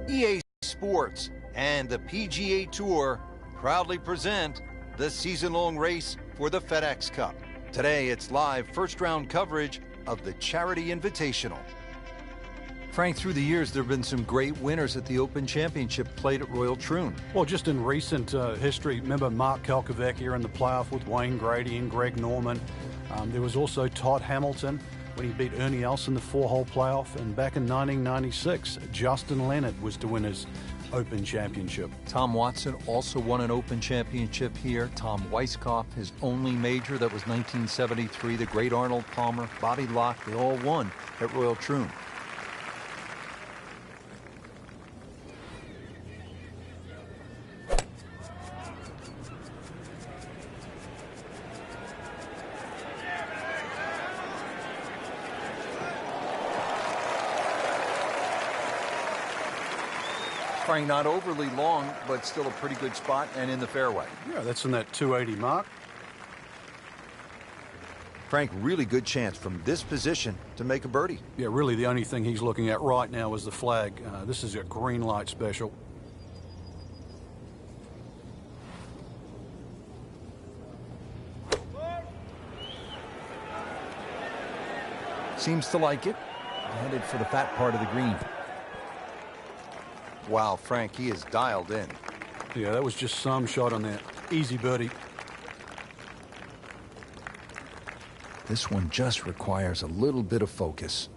EA Sports and the PGA Tour proudly present the season-long race for the FedEx Cup. Today, it's live first-round coverage of the Charity Invitational. Frank, through the years, there have been some great winners at the Open Championship played at Royal Troon. Well, just in recent history, remember Mark Kalkovecchia in the playoff with Wayne Grady and Greg Norman. There was also Todd Hamilton when he beat Ernie Els in the 4-hole playoff. And back in 1996, Justin Leonard was to win his Open Championship. Tom Watson also won an Open Championship here. Tom Weiskopf, his only major, that was 1973. The great Arnold Palmer, Bobby Locke, they all won at Royal Troon. Frank, not overly long, but still a pretty good spot and in the fairway. Yeah, that's in that 280 mark. Frank, really good chance from this position to make a birdie. Yeah, really the only thing he's looking at right now is the flag. This is a green light special. Seems to like it. Headed for the fat part of the green. Wow, Frank, he is dialed in. Yeah, that was just some shot on that. Easy birdie. This one just requires a little bit of focus.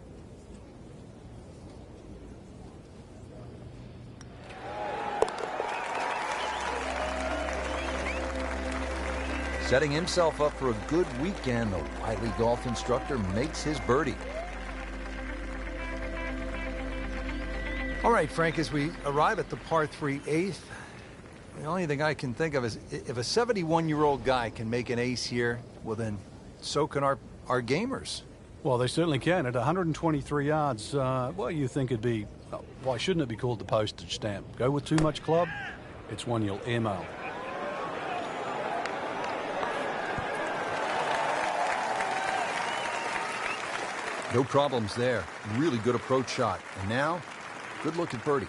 Setting himself up for a good weekend, the Wiley golf instructor makes his birdie. All right, Frank, as we arrive at the par 3 eighth, the only thing I can think of is if a 71-year-old guy can make an ace here, well then, so can our gamers. Well, they certainly can. At 123 yards, well, you think it'd be, why shouldn't it be called the postage stamp? Go with too much club, it's one you'll airmail. No problems there. Really good approach shot. And now, good look at birdie.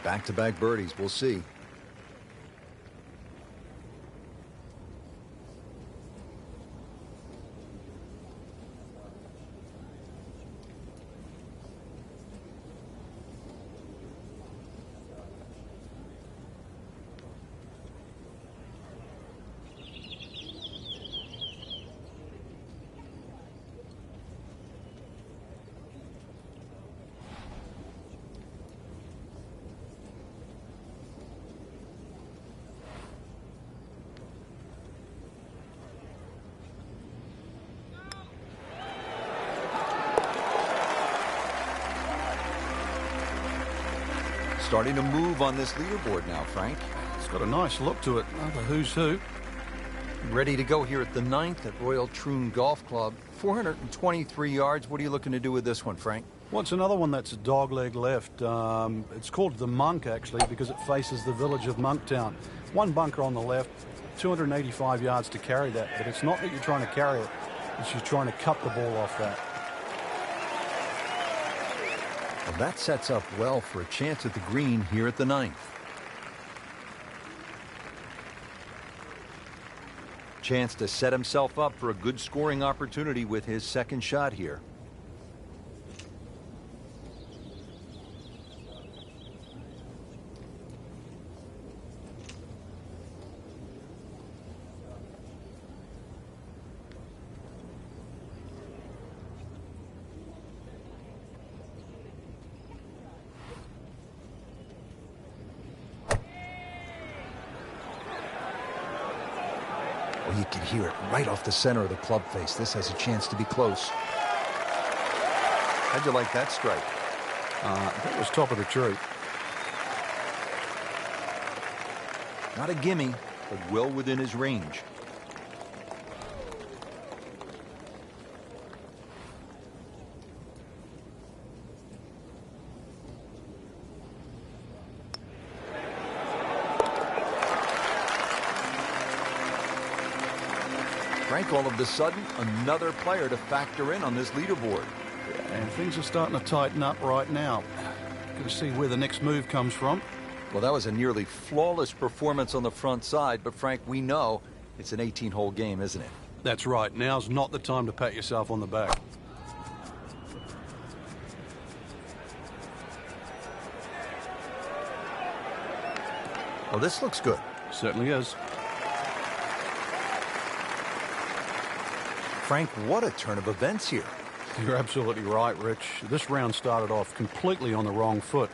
Back-to-back birdies, we'll see. Starting to move on this leaderboard now, Frank. It's got a nice look to it. Another who's who. Ready to go here at the 9th at Royal Troon Golf Club. 423 yards. What are you looking to do with this one, Frank? Well, it's another one that's a dogleg left. It's called the Monk, actually, because it faces the village of Monktown. One bunker on the left, 285 yards to carry that. But it's not that you're trying to carry it. It's you're trying to cut the ball off that. Well, that sets up well for a chance at the green here at the 9th. Chance to set himself up for a good scoring opportunity with his second shot here. Well, you can hear it right off the center of the club face. This has a chance to be close. How'd you like that strike? That was top of the tree. Not a gimme, but well within his range. Frank, all of a sudden, another player to factor in on this leaderboard. And things are starting to tighten up right now. Got to see where the next move comes from. Well, that was a nearly flawless performance on the front side, but Frank, we know it's an 18-hole game, isn't it? That's right. Now's not the time to pat yourself on the back. Well, this looks good. Certainly is. Frank, what a turn of events here. You're absolutely right, Rich. This round started off completely on the wrong foot,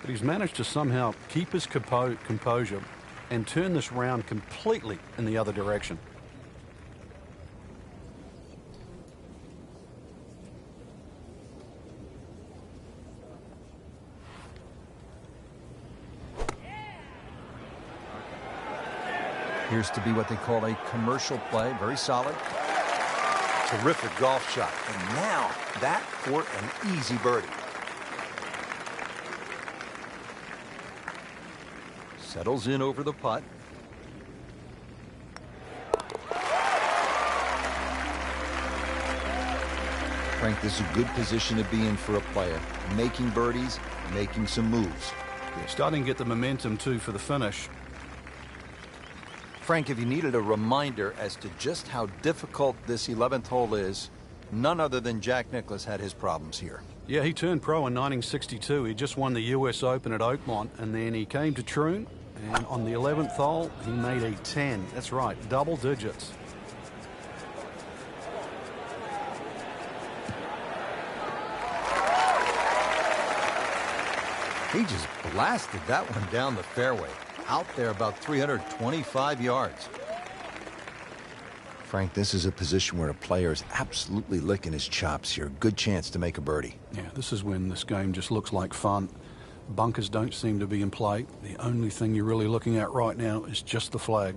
but he's managed to somehow keep his composure and turn this round completely in the other direction. Appears to be what they call a commercial play. Very solid. Terrific golf shot. And now that for an easy birdie. Settles in over the putt. Frank, this is a good position to be in for a player. Making birdies, making some moves. Yeah, starting to get the momentum, too, for the finish. Frank, if you needed a reminder as to just how difficult this 11th hole is, none other than Jack Nicklaus had his problems here. Yeah, he turned pro in 1962. He just won the U.S. Open at Oakmont, and then he came to Troon, and on the 11th hole, he made a 10. That's right, double digits. He just blasted that one down the fairway. Out there about 325 yards. Frank, this is a position where a player is absolutely licking his chops here. Good chance to make a birdie. Yeah, this is when this game just looks like fun. Bunkers don't seem to be in play. The only thing you're really looking at right now is just the flag.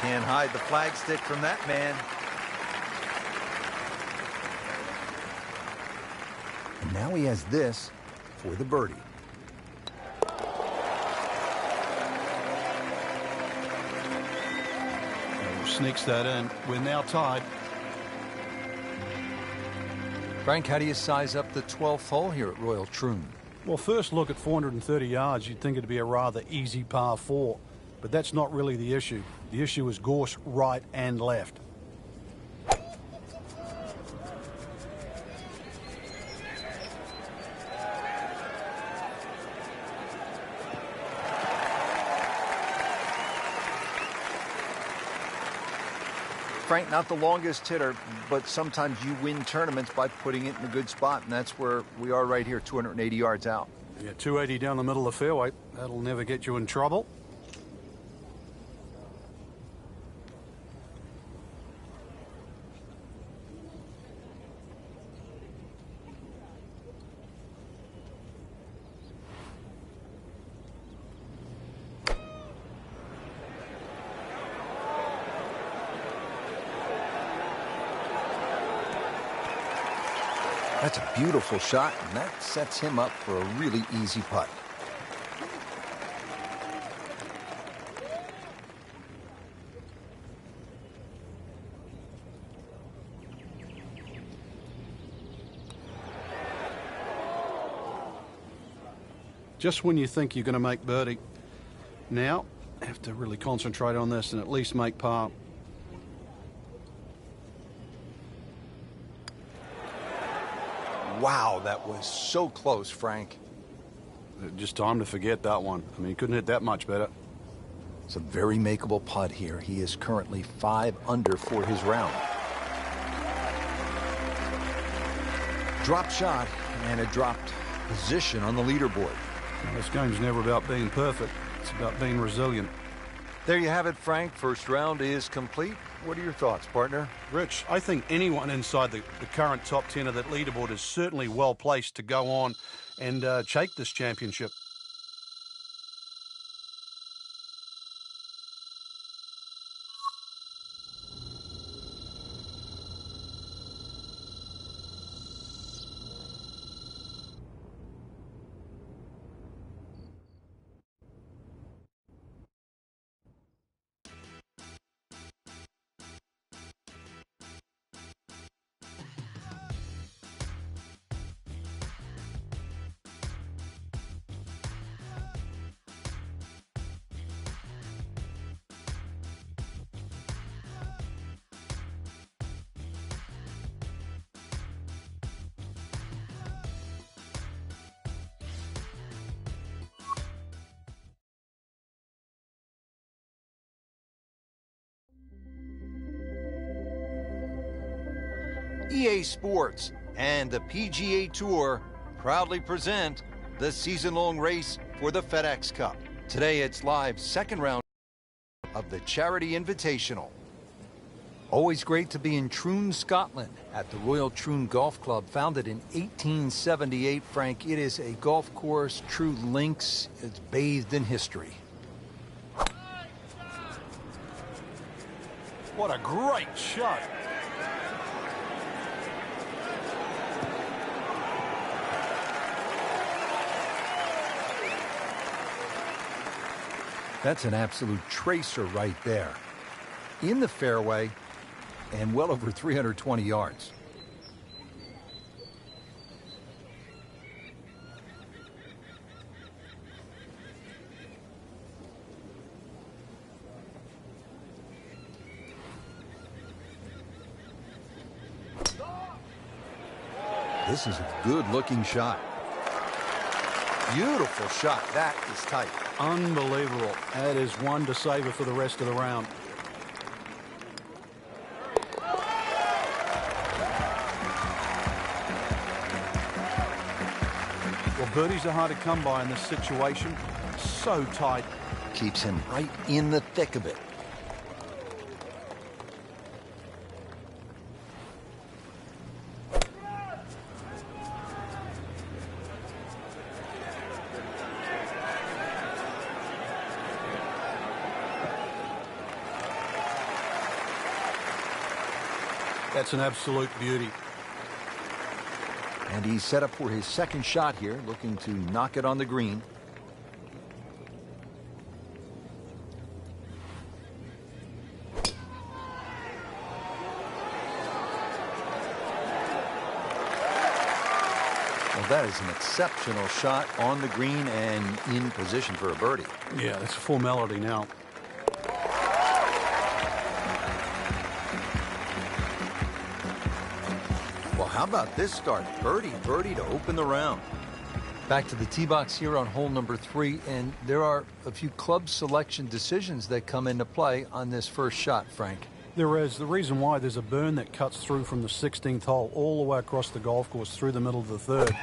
Can't hide the flagstick from that man. And now he has this for the birdie. Sneaks that in. We're now tied. Frank, how do you size up the 12th hole here at Royal Troon? Well, first look at 430 yards, you'd think it'd be a rather easy par 4. But that's not really the issue. The issue is gorse right and left. Frank, not the longest hitter, but sometimes you win tournaments by putting it in a good spot, and that's where we are right here, 280 yards out. Yeah, 280 down the middle of the fairway. That'll never get you in trouble. That's a beautiful shot, and that sets him up for a really easy putt. Just when you think you're going to make birdie. Now, have to really concentrate on this and at least make par. Wow, that was so close, Frank. Just time to forget that one. I mean, he couldn't hit that much better. It's a very makeable putt here. He is currently 5 under for his round. Drop shot and a dropped position on the leaderboard. Well, this game's never about being perfect. It's about being resilient. There you have it, Frank. First round is complete. What are your thoughts, partner? Rich, I think anyone inside the current top 10 of that leaderboard is certainly well placed to go on and take this championship. EA Sports and the PGA Tour proudly present the season-long race for the FedEx Cup. Today it's live second round of the Charity Invitational. Always great to be in Troon, Scotland at the Royal Troon Golf Club, founded in 1878. Frank, it is a golf course, true links. It's bathed in history. What a great shot. That's an absolute tracer right there. In the fairway and well over 320 yards. This is a good-looking shot. Beautiful shot. That is tight. Unbelievable. That is one to savor for the rest of the round. Well, birdies are hard to come by in this situation. So tight. Keeps him right in the thick of it. That's an absolute beauty. And he's set up for his second shot here, looking to knock it on the green. Well, that is an exceptional shot on the green and in position for a birdie. Yeah, that's a formality now. How about this start? Birdie to open the round. Back to the tee box here on hole number 3, and there are a few club selection decisions that come into play on this first shot, Frank. There is. The reason why, there's a burn that cuts through from the 16th hole all the way across the golf course through the middle of the 3rd.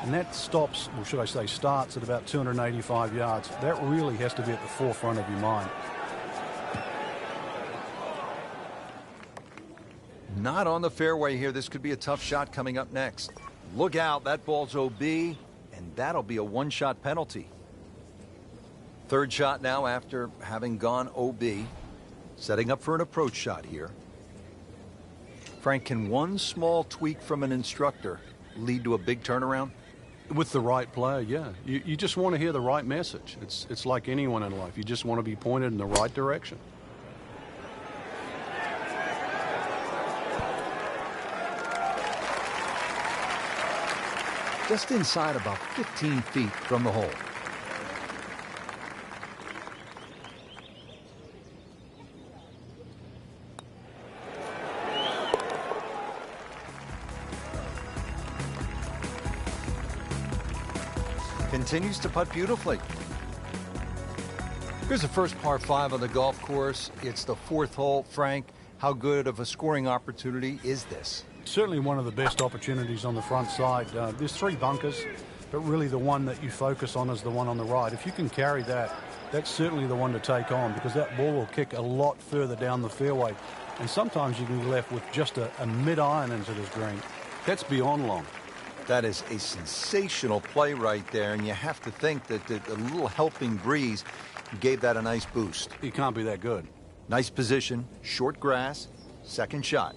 And that stops, or should I say starts, at about 285 yards. That really has to be at the forefront of your mind. Not on the fairway here. This could be a tough shot coming up next. Look out, that ball's OB, and that'll be a one-shot penalty. Third shot now after having gone OB. Setting up for an approach shot here. Frank, can one small tweak from an instructor lead to a big turnaround? With the right player, yeah. You just want to hear the right message. It's like anyone in life. You just want to be pointed in the right direction. Just inside about 15 feet from the hole. Continues to putt beautifully. Here's the first par 5 on the golf course. It's the 4th hole. Frank, how good of a scoring opportunity is this? Certainly one of the best opportunities on the front side. There's 3 bunkers, but really the one that you focus on is the one on the right. If you can carry that, that's certainly the one to take on, because that ball will kick a lot further down the fairway. And sometimes you can be left with just a mid-iron into this green. That's beyond long. That is a sensational play right there, and you have to think that a little helping breeze gave that a nice boost. It can't be that good. Nice position, short grass, second shot.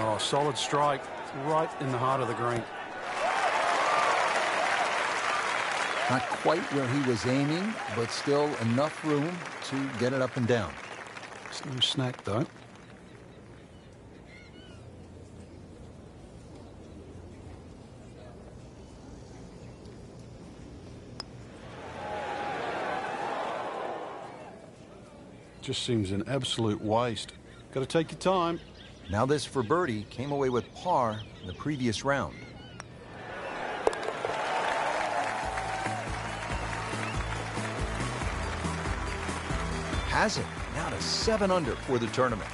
Oh, solid strike right in the heart of the green. Not quite where he was aiming, but still enough room to get it up and down. It's no snack, though. Just seems an absolute waste. Got to take your time. Now this for birdie, came away with par in the previous round. Has it, now to 7 under for the tournament.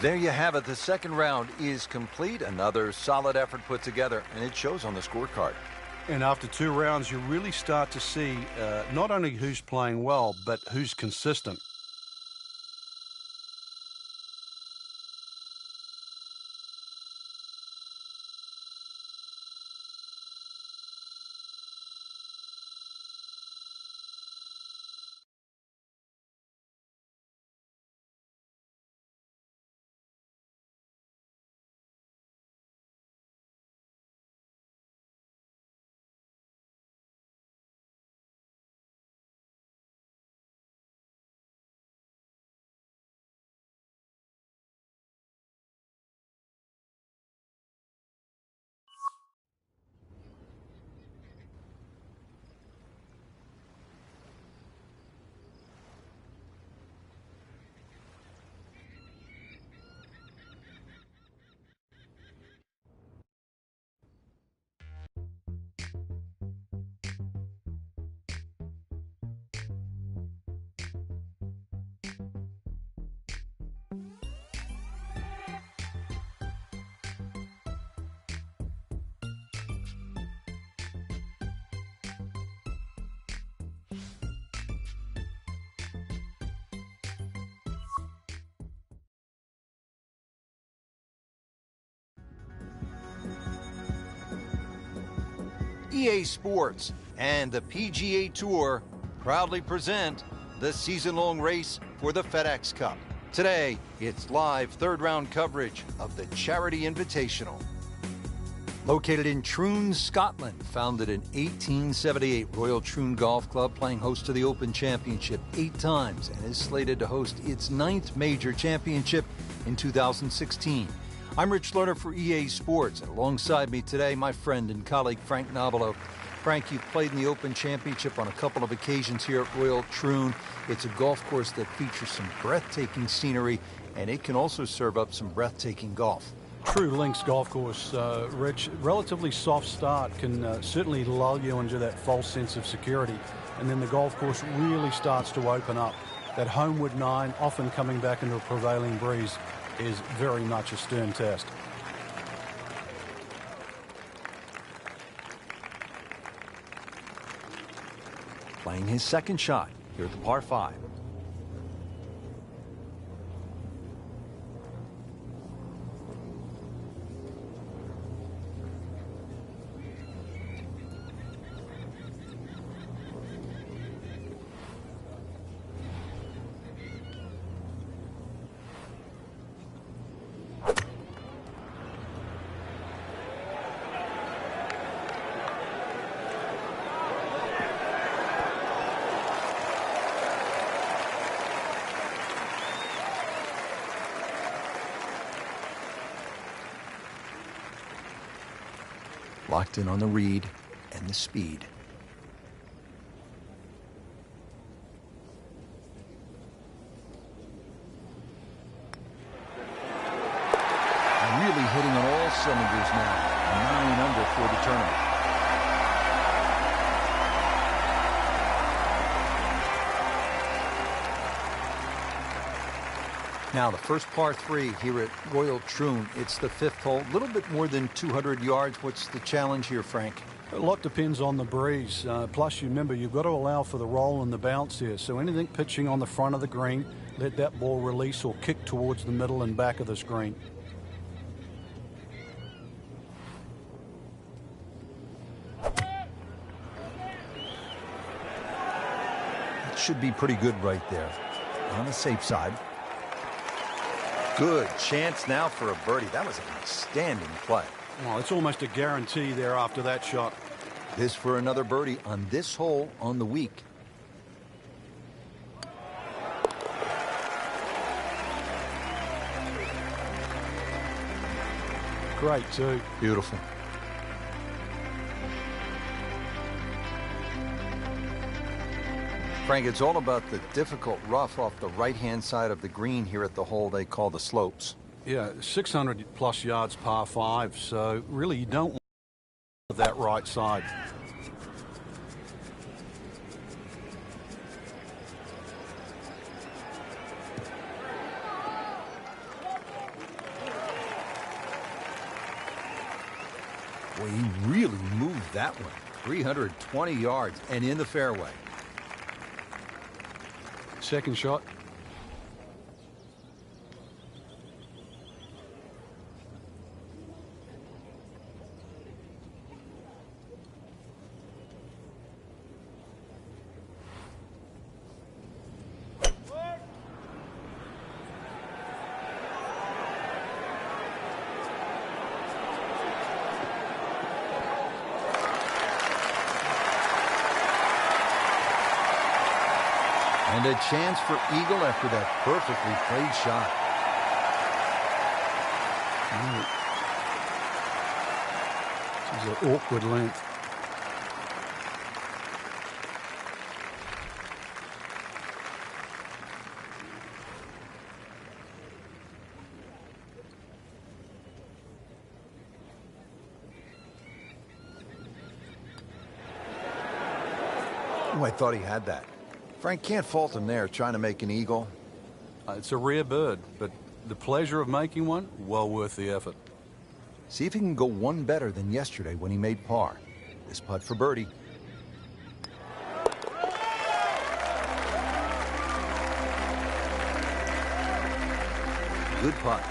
There you have it. The second round is complete. Another solid effort put together, and it shows on the scorecard. And after 2 rounds, you really start to see not only who's playing well, but who's consistent. EA Sports and the PGA Tour proudly present the season-long race for the FedEx Cup. Today, it's live third-round coverage of the Charity Invitational. Located in Troon, Scotland, founded in 1878, Royal Troon Golf Club playing host to the Open Championship 8 times and is slated to host its 9th major championship in 2016. I'm Rich Lerner for EA Sports, and alongside me today, my friend and colleague Frank Nobilo. Frank, you've played in the Open Championship on a couple of occasions here at Royal Troon. It's a golf course that features some breathtaking scenery, and it can also serve up some breathtaking golf. True links golf course, Rich. Relatively soft start can certainly lull you into that false sense of security, and then the golf course really starts to open up. That homeward 9, often coming back into a prevailing breeze, is very much a stern test. Playing his second shot here at the par 5. Locked in on the read and the speed. Really hitting on all cylinders now. 9 under for the tournament. Now the first par 3 here at Royal Troon. It's the 5th hole, a little bit more than 200 yards. What's the challenge here, Frank? A lot depends on the breeze. Plus, you remember, you've got to allow for the roll and the bounce here. So anything pitching on the front of the green, let that ball release or kick towards the middle and back of the screen. It should be pretty good right there. On the safe side. Good chance now for a birdie. That was an outstanding play. Well, it's almost a guarantee there after that shot. This for another birdie on this hole on the week. Great, too. Beautiful. Frank, it's all about the difficult rough off the right-hand side of the green here at the hole they call the slopes. Yeah, 600 plus yards par 5, so really you don't want that right side. Well, he really moved that one. 320 yards and in the fairway. Second shot. And a chance for eagle after that perfectly played shot. This is an awkward length. Oh, I thought he had that. Frank, can't fault him there, trying to make an eagle. It's a rare bird, but the pleasure of making one, well worth the effort. See if he can go one better than yesterday when he made par. This putt for birdie. Good putt.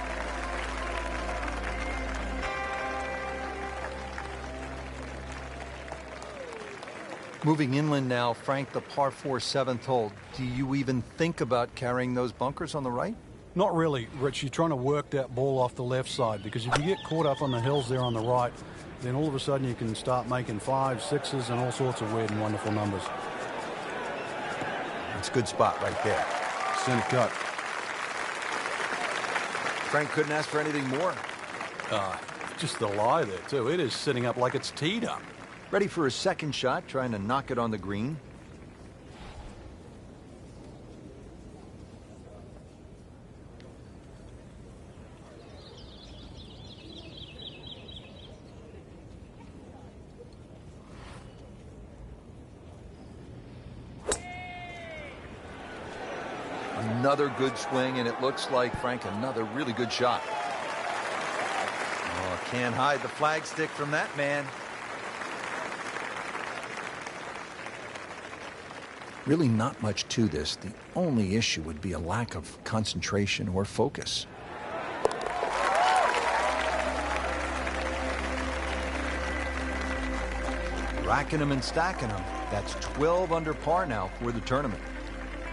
Moving inland now, Frank, the par 4 7th hole. Do you even think about carrying those bunkers on the right? Not really, Rich. You're trying to work that ball off the left side, because if you get caught up on the hills there on the right, then all of a sudden you can start making 5s, 6s, and all sorts of weird and wonderful numbers. It's a good spot right there. Center cut. Frank couldn't ask for anything more. Just the lie there, too. It is sitting up like it's teed up. Ready for his second shot, trying to knock it on the green. Another good swing, and it looks like, Frank, another really good shot. Oh, can't hide the flagstick from that man. Really not much to this. The only issue would be a lack of concentration or focus. Racking them and stacking them. That's 12 under par now for the tournament.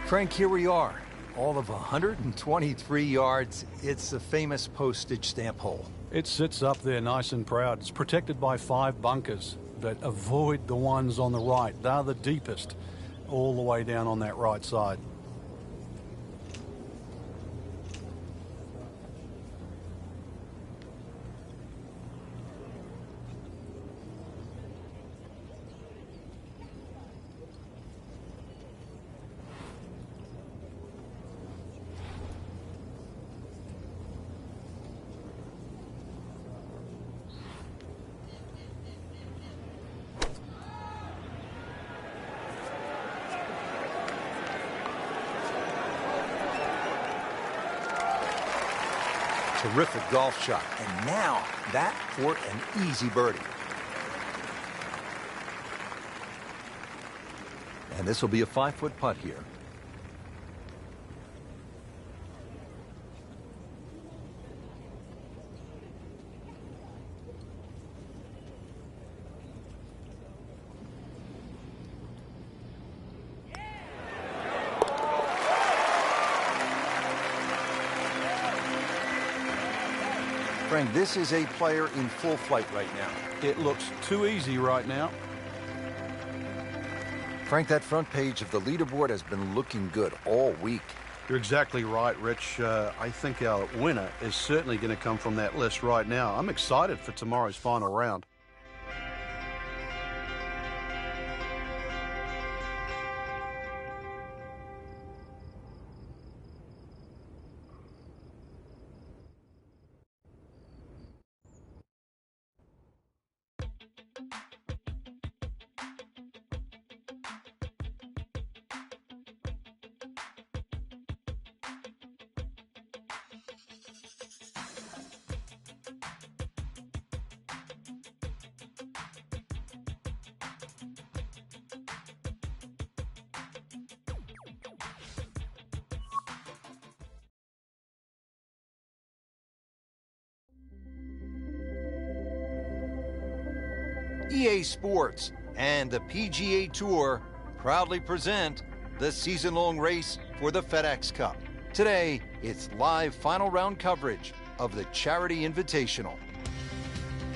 Frank, here we are. All of 123 yards. It's a famous postage stamp hole. It sits up there nice and proud. It's protected by 5 bunkers, but avoid the ones on the right. They're the deepest, all the way down on that right side. Terrific golf shot. And now that for an easy birdie. And this will be a 5-foot putt here. Frank, this is a player in full flight right now. It looks too easy right now. Frank, that front page of the leaderboard has been looking good all week. You're exactly right, Rich. I think our winner is certainly going to come from that list right now. I'm excited for tomorrow's final round. EA Sports and the PGA Tour proudly present the season-long race for the FedEx Cup. Today, it's live final round coverage of the Charity Invitational.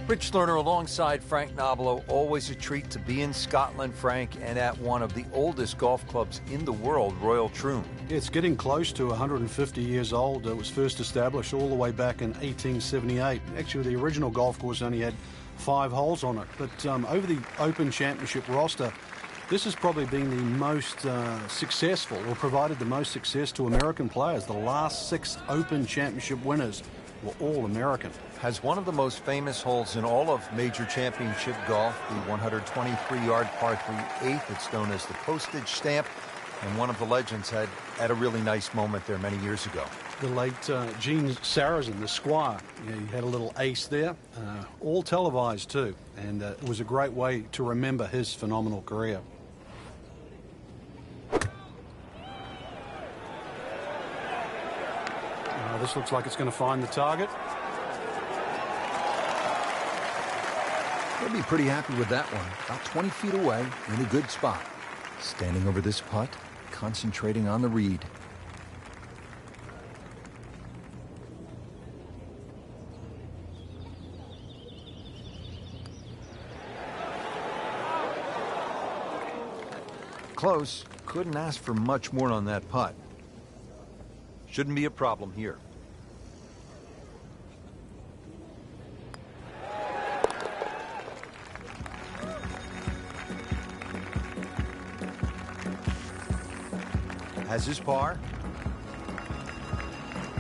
Rich Lerner alongside Frank Nobilo. Always a treat to be in Scotland, Frank, and at one of the oldest golf clubs in the world, Royal Troon. It's getting close to 150 years old. It was first established all the way back in 1878. Actually, the original golf course only had 5 holes on it. But over the Open Championship roster, this has probably been the most successful, or provided the most success to American players. The last 6 Open Championship winners were all American. Has one of the most famous holes in all of major championship golf, the 123-yard par 3 8th. It's known as the postage stamp, and one of the legends had a really nice moment there many years ago. The late Gene Sarazen, the Squire, he had a little ace there, all televised too, and it was a great way to remember his phenomenal career. This looks like it's going to find the target. He'll be pretty happy with that one. About 20 feet away, in a good spot. Standing over this putt, concentrating on the read. Close. Couldn't ask for much more on that putt. Shouldn't be a problem here. Has his par.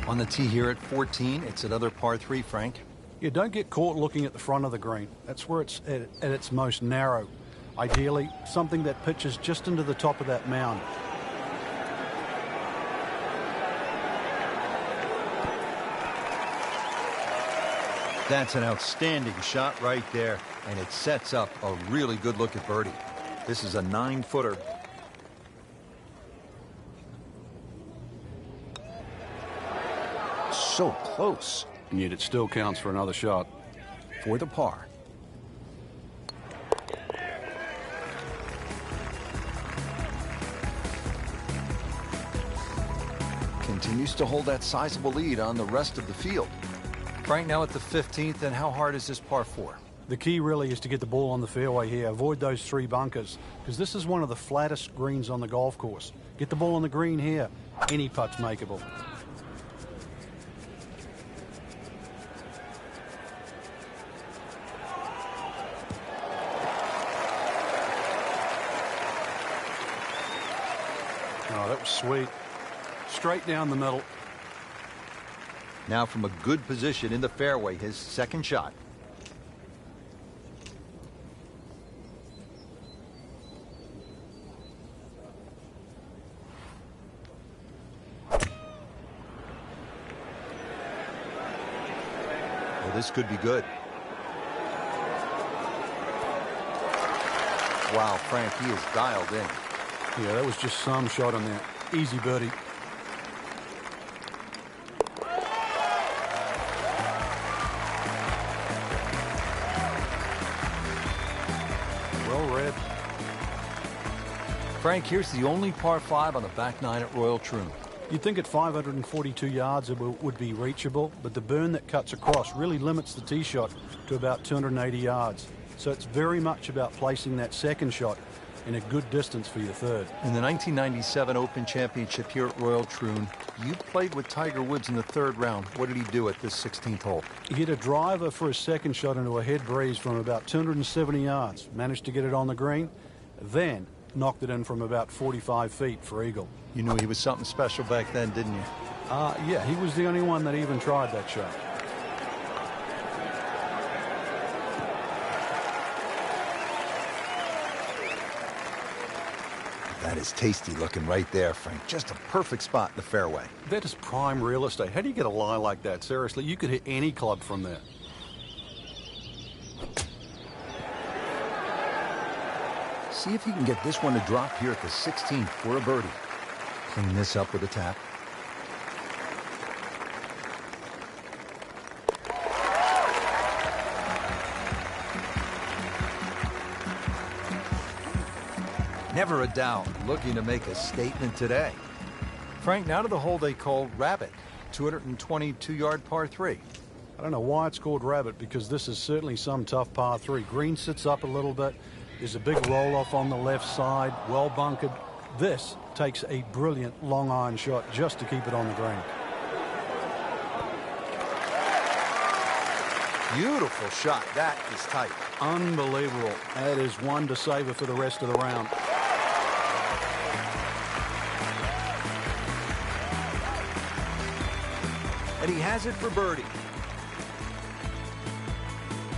On the tee here at 14, it's another par 3, Frank. You don't get caught looking at the front of the green. That's where it's at its most narrow. Ideally, something that pitches just into the top of that mound. That's an outstanding shot right there, and it sets up a really good look at birdie. This is a 9-footer. So close. And yet it still counts for another shot. For the par. Continues to hold that sizable lead on the rest of the field. Frank, now at the 15th, and how hard is this par 4? The key really is to get the ball on the fairway here. Avoid those 3 bunkers, because this is one of the flattest greens on the golf course. Get the ball on the green here. Any putt's makeable. Oh, that was sweet. Straight down the middle. Now from a good position in the fairway, his second shot. Well, this could be good. Wow, Frank, he is dialed in. Yeah, that was just some shot on there. Easy birdie. Well read. Frank, here's the only par 5 on the back 9 at Royal Troon. You'd think at 542 yards it would be reachable, but the burn that cuts across really limits the tee shot to about 280 yards. So it's very much about placing that second shot in a good distance for your third. In the 1997 Open Championship here at Royal Troon, you played with Tiger Woods in the 3rd round. What did he do at this 16th hole? He hit a driver for his second shot into a head breeze from about 270 yards. Managed to get it on the green, then knocked it in from about 45 feet for eagle. You knew he was something special back then, didn't you? Yeah, he was the only one that even tried that shot. That is tasty looking right there, Frank. Just a perfect spot in the fairway. That is prime real estate. How do you get a lie like that? Seriously, you could hit any club from there. See if you can get this one to drop here at the 16th for a birdie. Clean this up with a tap. Never a doubt, looking to make a statement today. Frank, now to the hole they call Rabbit, 222-yard par 3. I don't know why it's called Rabbit, because this is certainly some tough par 3. Green sits up a little bit. There's a big roll-off on the left side, well bunkered. This takes a brilliant long iron shot just to keep it on the green. Beautiful shot. That is tight. Unbelievable. That is one to savor for the rest of the round. And he has it for birdie.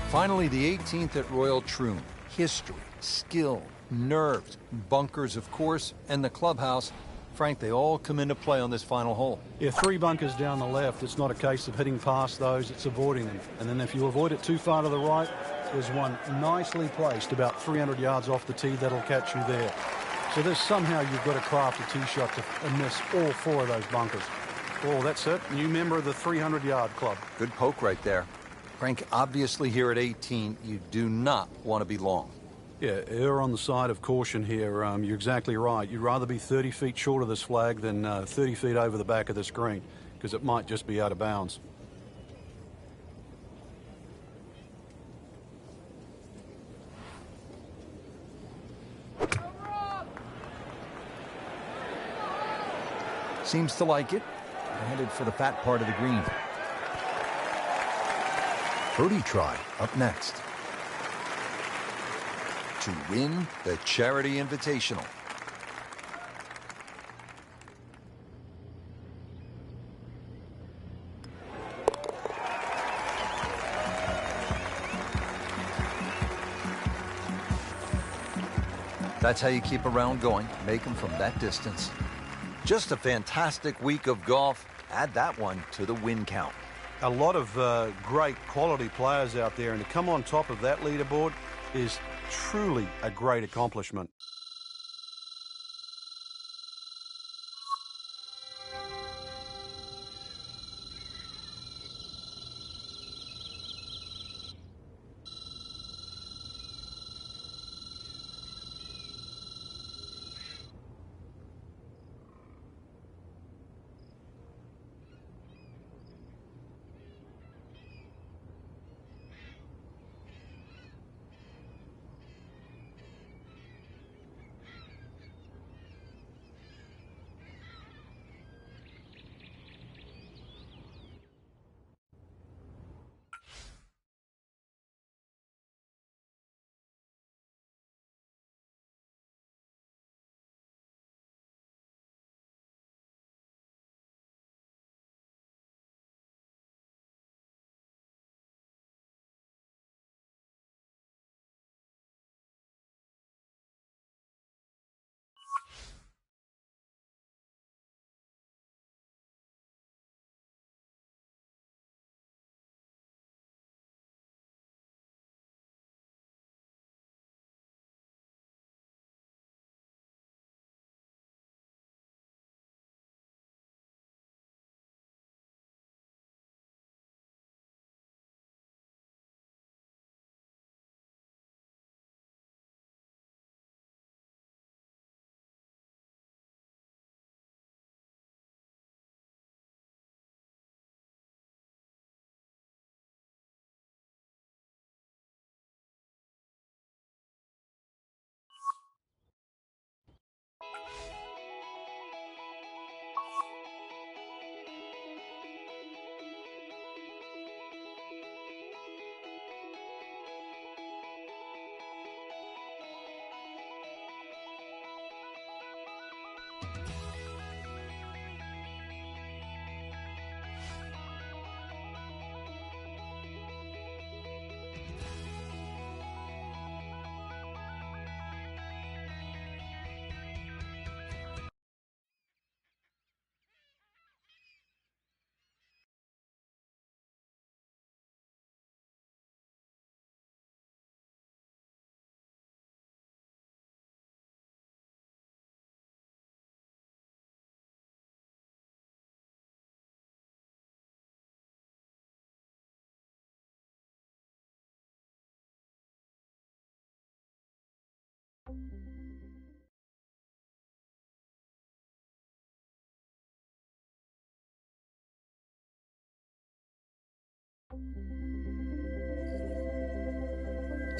Finally, the 18th at Royal Troon. History, skill, nerves, bunkers, of course, and the clubhouse. Frank, they all come into play on this final hole. Yeah, 3 bunkers down the left. It's not a case of hitting past those, it's avoiding them. And then if you avoid it too far to the right, there's one nicely placed about 300 yards off the tee that'll catch you there. So there's somehow you've got to craft a tee shot to miss all 4 of those bunkers. Oh, that's it. New member of the 300-yard club. Good poke right there. Frank, obviously here at 18, you do not want to be long. Yeah, err on the side of caution here. You're exactly right. You'd rather be 30 feet short of this flag than 30 feet over the back of the screen, because it might just be out of bounds. Seems to like it. Headed for the fat part of the green. Birdie try up next. To win the Charity Invitational. That's how you keep a round going. Make them from that distance. Just a fantastic week of golf. Add that one to the win count. A lot of great quality players out there, and to come on top of that leaderboard is truly a great accomplishment.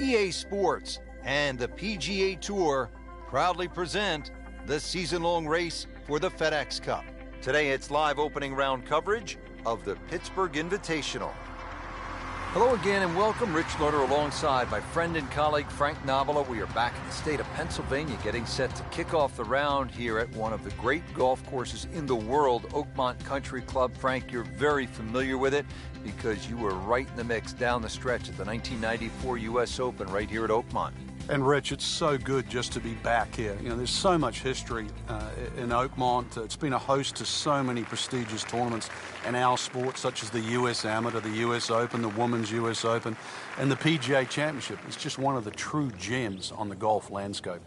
EA Sports and the PGA Tour proudly present the season-long race for the FedEx Cup. Today it's live opening round coverage of the Pittsburgh Invitational. Hello again and welcome. Rich Loader alongside my friend and colleague Frank Novola. We are back in the state of Pennsylvania getting set to kick off the round here at one of the great golf courses in the world, Oakmont Country Club. Frank, you're very familiar with it because you were right in the mix down the stretch at the 1994 U.S. Open right here at Oakmont. And Rich, it's so good just to be back here. You know, there's so much history in Oakmont. It's been a host to so many prestigious tournaments in our sport, such as the U.S. Amateur, the U.S. Open, the Women's U.S. Open, and the PGA Championship. It's just one of the true gems on the golf landscape.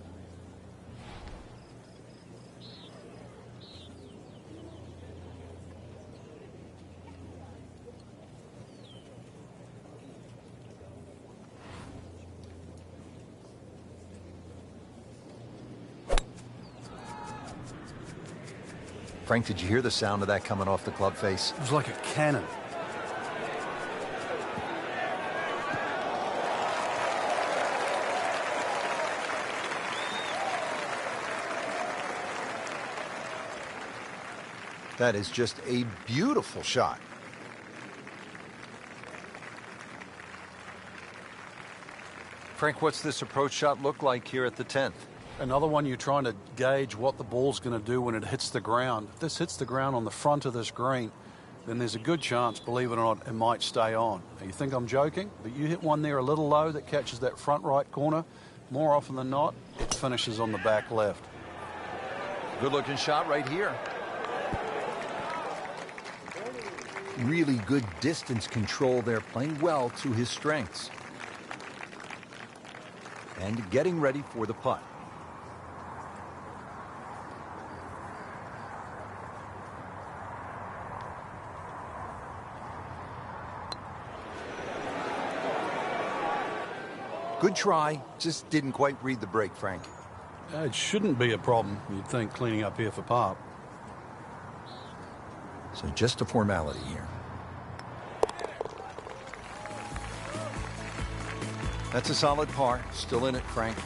Frank, did you hear the sound of that coming off the club face? It was like a cannon. That is just a beautiful shot. Frank, what's this approach shot look like here at the 10th? Another one, you're trying to gauge what the ball's going to do when it hits the ground. If this hits the ground on the front of this green, then there's a good chance, believe it or not, it might stay on. Now, you think I'm joking, but you hit one there a little low that catches that front right corner. More often than not, it finishes on the back left. Good looking shot right here. Really good distance control there, playing well to his strengths. And getting ready for the putt. Good try, just didn't quite read the break, Frank. It shouldn't be a problem, you'd think, cleaning up here for par. So just a formality here. That's a solid par. Still in it, Frank.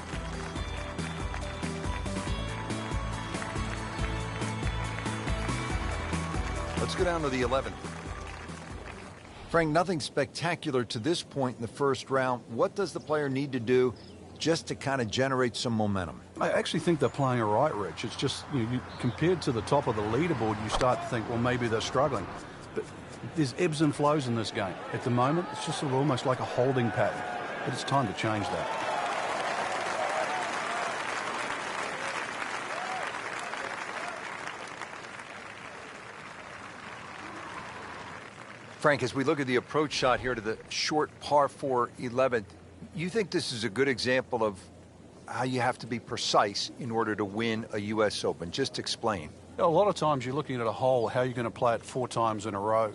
Let's go down to the 11th. Frank, nothing spectacular to this point in the first round. What does the player need to do just to kind of generate some momentum? I actually think they're playing it right, Rich. It's just, compared to the top of the leaderboard, you start to think, well, maybe they're struggling. But there's ebbs and flows in this game. At the moment, it's just sort of almost like a holding pattern. But it's time to change that. Frank, as we look at the approach shot here to the short par 4 11th, you think this is a good example of how you have to be precise in order to win a U.S. Open? Just explain. A lot of times you're looking at a hole, how you're going to play it 4 times in a row.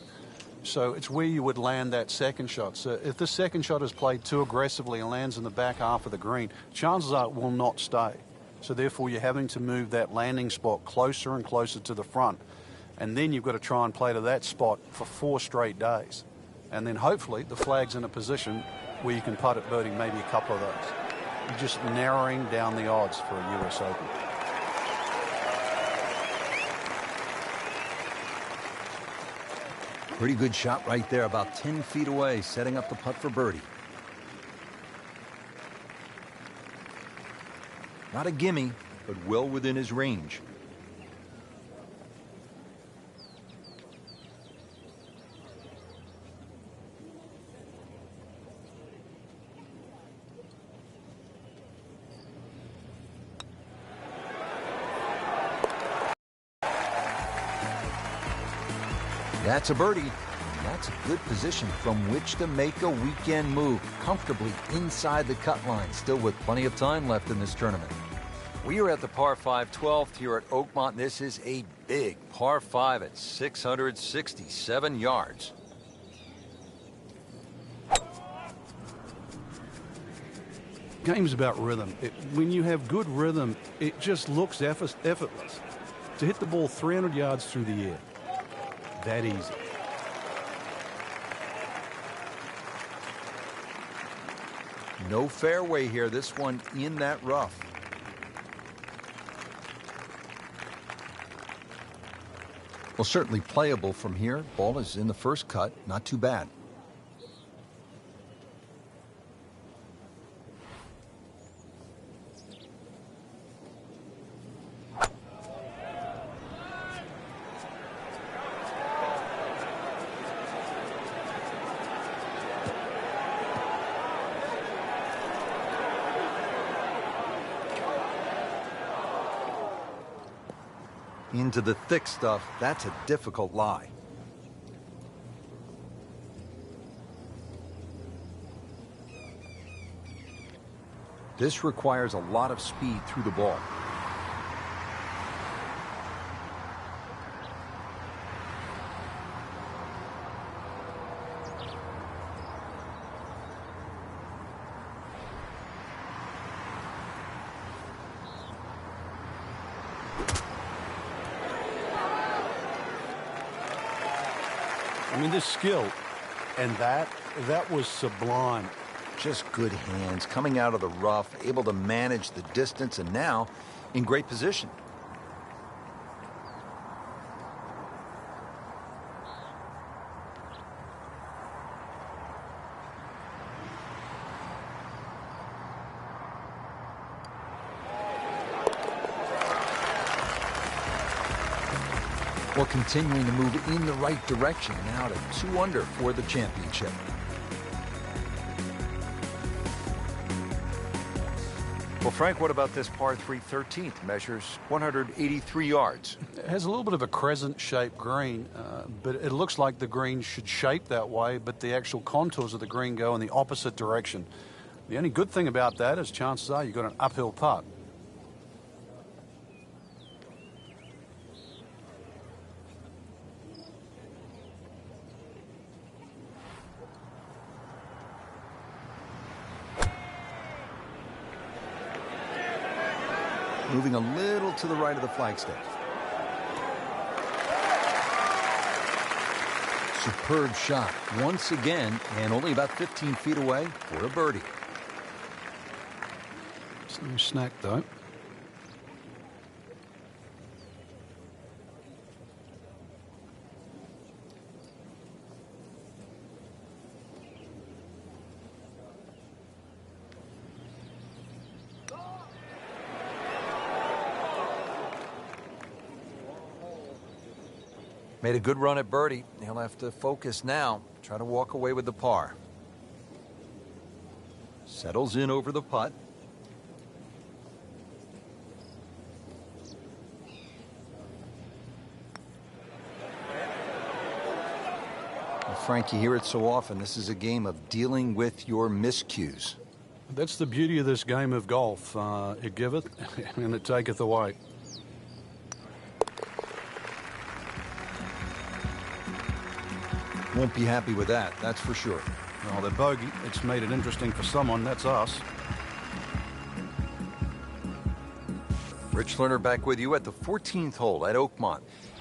So it's where you would land that second shot. So if the second shot is played too aggressively and lands in the back half of the green, chances are it will not stay. So therefore you're having to move that landing spot closer and closer to the front. And then you've got to try and play to that spot for 4 straight days. And then hopefully the flag's in a position where you can putt at birdie maybe a couple of those. You're just narrowing down the odds for a U.S. Open. Pretty good shot right there, about 10 feet away, setting up the putt for birdie. Not a gimme, but well within his range. That's a birdie. That's a good position from which to make a weekend move comfortably inside the cut line, still with plenty of time left in this tournament. We are at the par 5 12th here at Oakmont. This is a big par 5 at 667 yards. Game's about rhythm. When you have good rhythm, it just looks effortless. To hit the ball 300 yards through the air, that easy. No fairway here. This one in that rough. Well, certainly playable from here. Ball is in the first cut. Not too bad. Into the thick stuff. That's a difficult lie. This requires a lot of speed through the ball. I mean, this skill and that was sublime. Just good hands, coming out of the rough, able to manage the distance, and now in great position. Well, continuing to move in the right direction, now to 2 under for the championship. Well, Frank, what about this par 3 13th? Measures 183 yards. It has a little bit of a crescent-shaped green, but it looks like the green should shape that way, but the actual contours of the green go in the opposite direction. The only good thing about that is chances are you've got an uphill putt. Moving a little to the right of the flagstick. Superb shot once again, and only about 15 feet away for a birdie. It's no snack, though. Made a good run at birdie. He'll have to focus now. Try to walk away with the par. Settles in over the putt. Well, Frank, you hear it so often. This is a game of dealing with your miscues. That's the beauty of this game of golf. It giveth and it taketh away. Won't be happy with that, that's for sure. Well, the bogey, it's made it interesting for someone. That's us. Rich Lerner back with you at the 14th hole at Oakmont.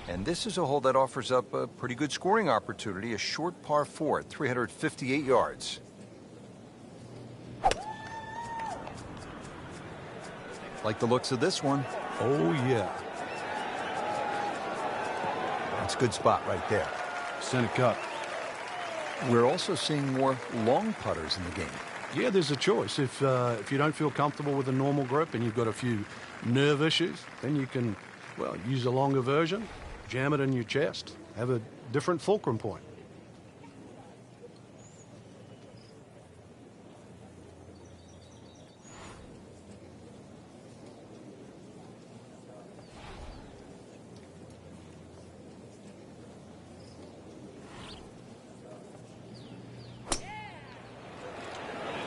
And this is a hole that offers up a pretty good scoring opportunity, a short par 4 at 358 yards. Like the looks of this one. Oh, yeah. That's a good spot right there. Center cut. We're also seeing more long putters in the game. Yeah, there's a choice. If you don't feel comfortable with a normal grip and you've got a few nerve issues, then you can, well, use a longer version, jam it in your chest, have a different fulcrum point.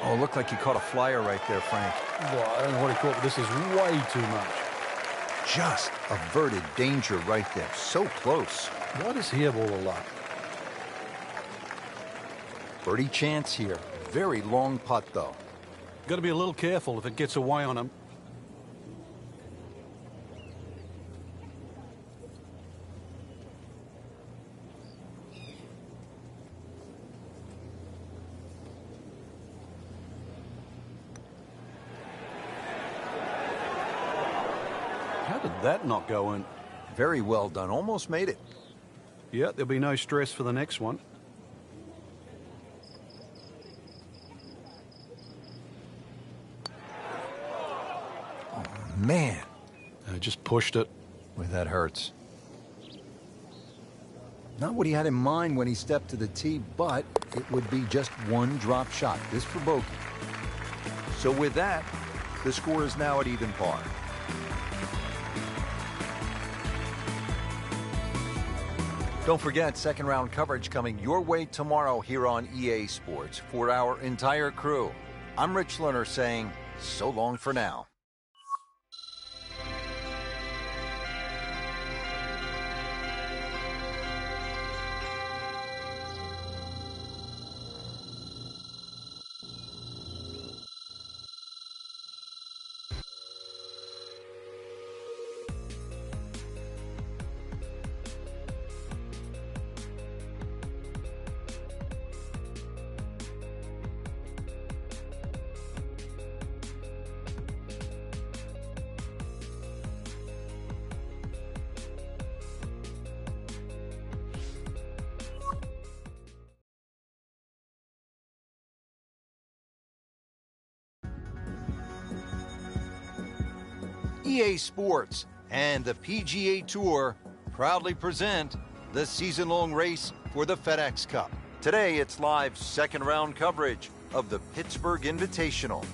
Oh, it looked like he caught a flyer right there, Frank. Well, I don't know what he caught, but this is way too much. Just averted danger right there. So close. Why does he have all the luck? Birdie chance here. Very long putt, though. Got to be a little careful if it gets away on him. that not go in? Very well done. Almost made it. Yeah, there'll be no stress for the next one. Oh, man. Just pushed it. Boy, that hurts. Not what he had in mind when he stepped to the tee, but it would be just one drop shot. This for bogey. So with that, the score is now at even par. Don't forget, second round coverage coming your way tomorrow here on EA Sports. For our entire crew, I'm Rich Lerner saying so long for now. EA Sports and the PGA Tour proudly present the season-long race for the FedEx Cup. Today, it's live second-round coverage of the Pittsburgh Invitational.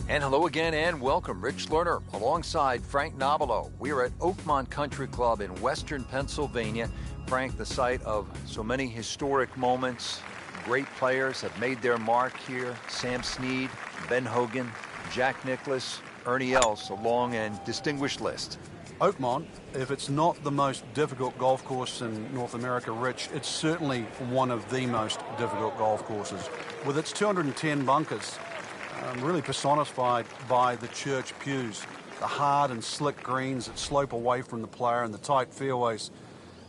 And hello again and welcome. Rich Lerner alongside Frank Nobilo. We're at Oakmont Country Club in western Pennsylvania. Frank, the site of so many historic moments. Great players have made their mark here. Sam Snead, Ben Hogan, Jack Nicklaus, Ernie Els, a long and distinguished list. Oakmont, if it's not the most difficult golf course in North America, Rich, it's certainly one of the most difficult golf courses. With its 210 bunkers, really personified by the church pews, the hard and slick greens that slope away from the player and the tight fairways,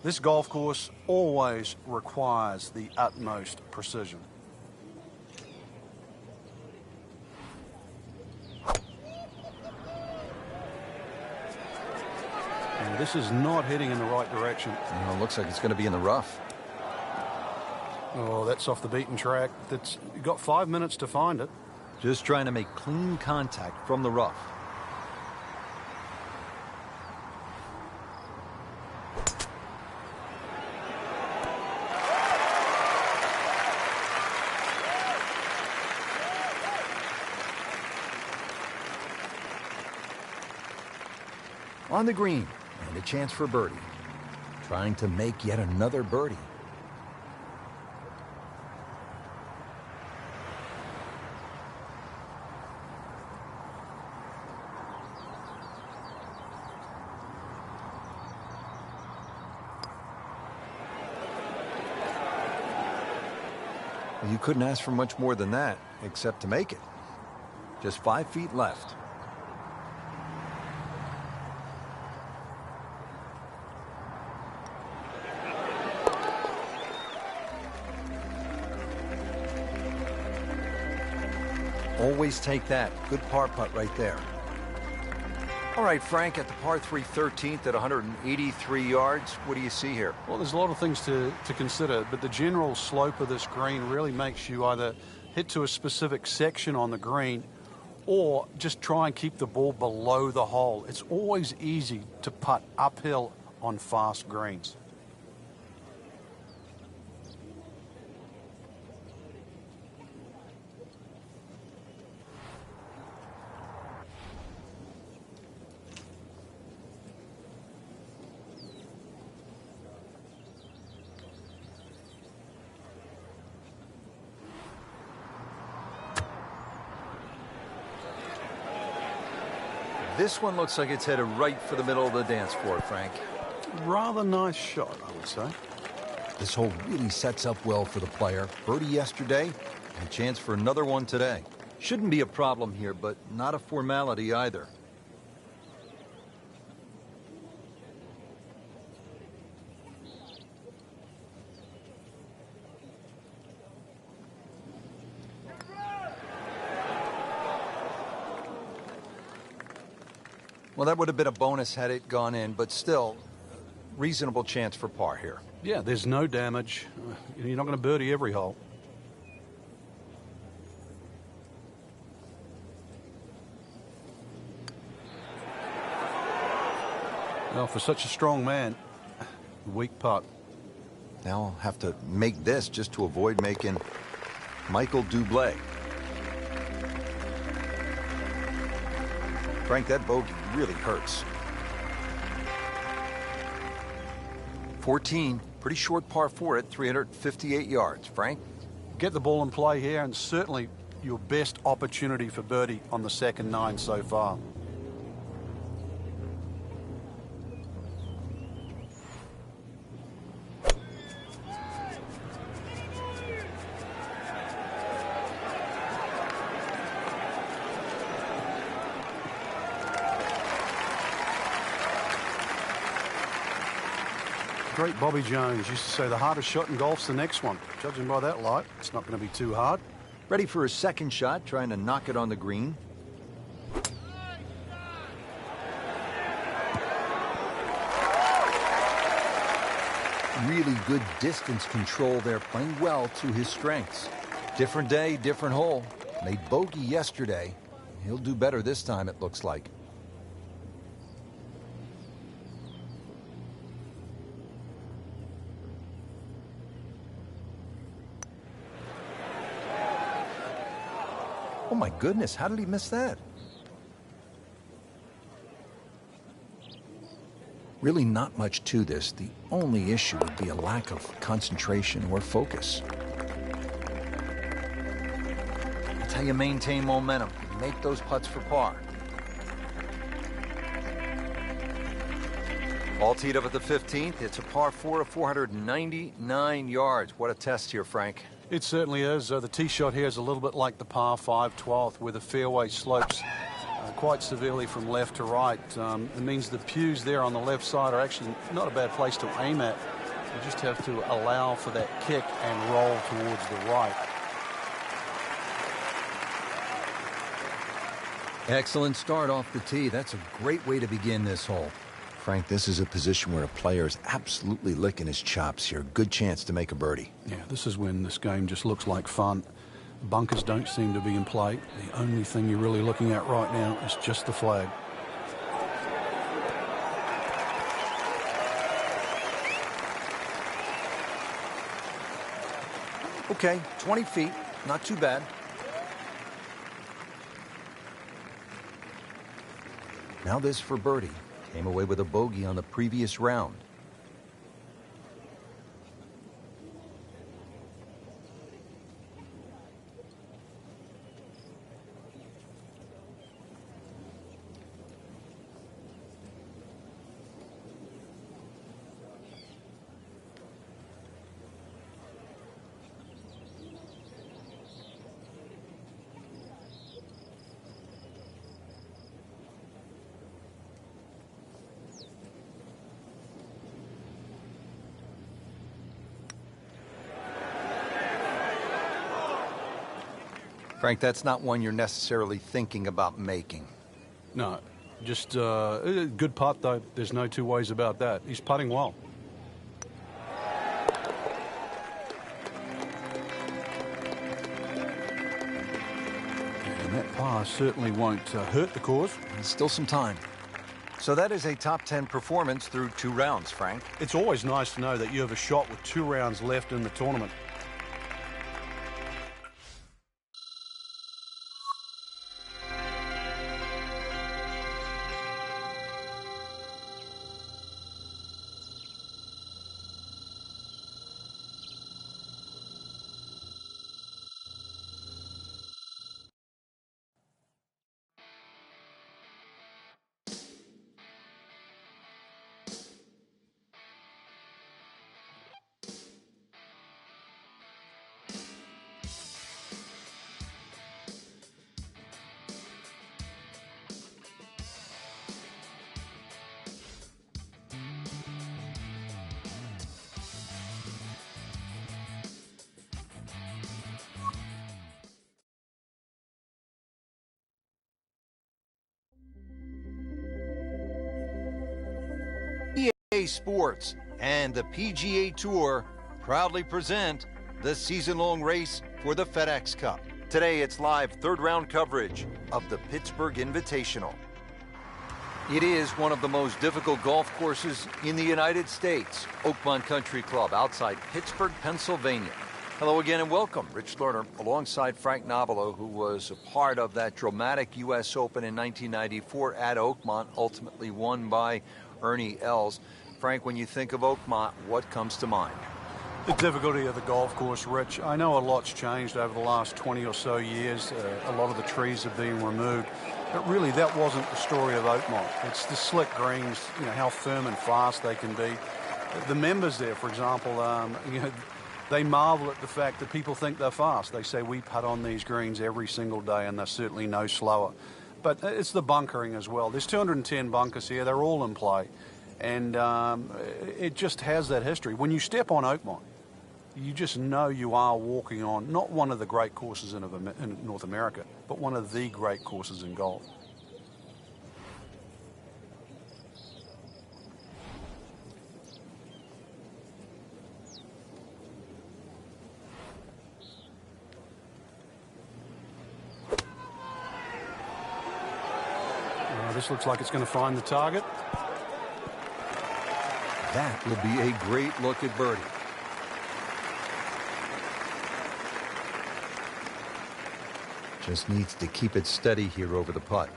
this golf course always requires the utmost precision. And this is not heading in the right direction. It looks like it's going to be in the rough. Oh, that's off the beaten track. You've got 5 minutes to find it. Just trying to make clean contact from the rough. On the green, and a chance for birdie. Trying to make yet another birdie. Well, you couldn't ask for much more than that, except to make it. Just 5 feet left. Always take that. Good par putt right there. All right, Frank, at the par 3 13th at 183 yards, what do you see here? Well, there's a lot of things to consider, but the general slope of this green really makes you either hit to a specific section on the green or just try and keep the ball below the hole. It's always easy to putt uphill on fast greens. This one looks like it's headed right for the middle of the dance floor, Frank. Rather nice shot, I would say. This hole really sets up well for the player. Birdie yesterday, and a chance for another one today. Shouldn't be a problem here, but not a formality either. Well, that would have been a bonus had it gone in, but still, reasonable chance for par here. Yeah, there's no damage. You're not going to birdie every hole. Well, for such a strong man, weak putt. Now I'll have to make this just to avoid making Michael Dublé. Frank, that bogey really hurts. 14, pretty short par 4 at 358 yards. Frank? Get the ball in play here, and certainly your best opportunity for birdie on the second 9 so far. Great Bobby Jones used to say the hardest shot in golf's the next one. Judging by that light, it's not going to be too hard. Ready for his second shot, trying to knock it on the green. Really good distance control there, playing well to his strengths. Different day, different hole. Made bogey yesterday. He'll do better this time, it looks like. Oh my goodness, how did he miss that? Really not much to this. The only issue would be a lack of concentration or focus. That's how you maintain momentum. Make those putts for par. All teed up at the 15th. It's a par 4 of 499 yards. What a test here, Frank. It certainly is. The tee shot here is a little bit like the par 5 12th, where the fairway slopes quite severely from left to right. It means the pews there on the left side are actually not a bad place to aim at. You just have to allow for that kick and roll towards the right. Excellent start off the tee. That's a great way to begin this hole. Frank, this is a position where a player is absolutely licking his chops here. Good chance to make a birdie. Yeah, this is when this game just looks like fun. Bunkers don't seem to be in play. The only thing you're really looking at right now is just the flag. Okay, 20 feet. Not too bad. Now this for birdie. Came away with a bogey on the previous round. Frank, that's not one you're necessarily thinking about making. No, just a good putt, though. There's no two ways about that. He's putting well. And that par certainly won't hurt the cause. There's still some time. So that is a top 10 performance through 2 rounds, Frank. It's always nice to know that you have a shot with 2 rounds left in the tournament. EA Sports and the PGA Tour proudly present the season-long race for the FedEx Cup. Today, it's live third-round coverage of the Pittsburgh Invitational. It is one of the most difficult golf courses in the United States, Oakmont Country Club, outside Pittsburgh, Pennsylvania. Hello again and welcome. Rich Lerner alongside Frank Nobilo, who was a part of that dramatic U.S. Open in 1994 at Oakmont, ultimately won by Ernie Els. Frank, when you think of Oakmont, what comes to mind? The difficulty of the golf course, Rich. I know a lot's changed over the last 20 or so years. A lot of the trees have been removed. But really, that wasn't the story of Oakmont. It's the slick greens, how firm and fast they can be. The members there, for example, they marvel at the fact that people think they're fast. They say we putt on these greens every single day and they're certainly no slower. But it's the bunkering as well. There's 210 bunkers here. They're all in play. And it just has that history. When you step on Oakmont, you just know you are walking on not one of the great courses in North America, but one of the great courses in golf. This looks like it's going to find the target. That will be a great look at birdie. Just needs to keep it steady here over the putt.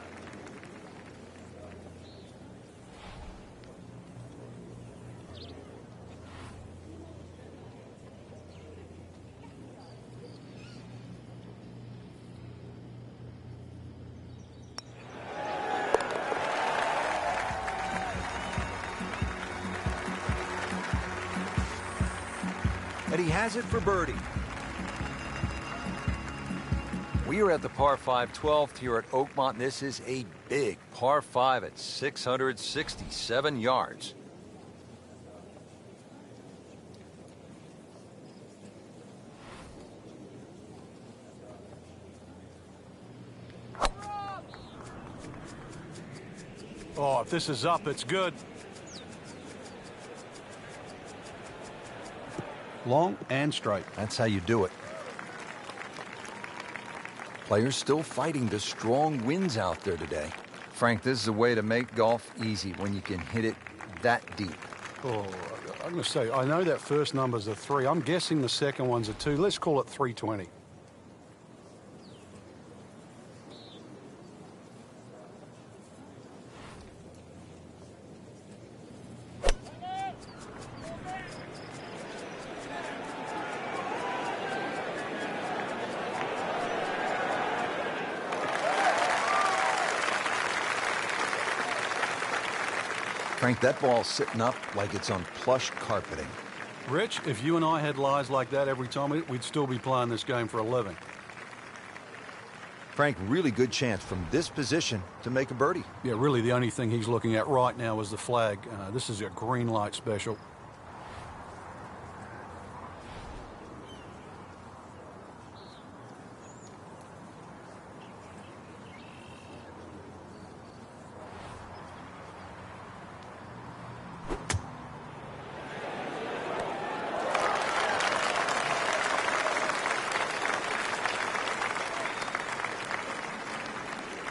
And he has it for birdie. We are at the par 5 12th here at Oakmont. This is a big par 5 at 667 yards. Oh, if this is up, it's good. Long and straight. That's how you do it. Players still fighting the strong winds out there today. Frank, this is a way to make golf easy when you can hit it that deep. Oh, I'm going to say, I know that first number's a 3. I'm guessing the second one's a 2. Let's call it 320. Frank, that ball's sitting up like it's on plush carpeting. Rich, if you and I had lies like that every time, we'd still be playing this game for a living. Frank, really good chance from this position to make a birdie. Yeah, really the only thing he's looking at right now is the flag. This is a green light special.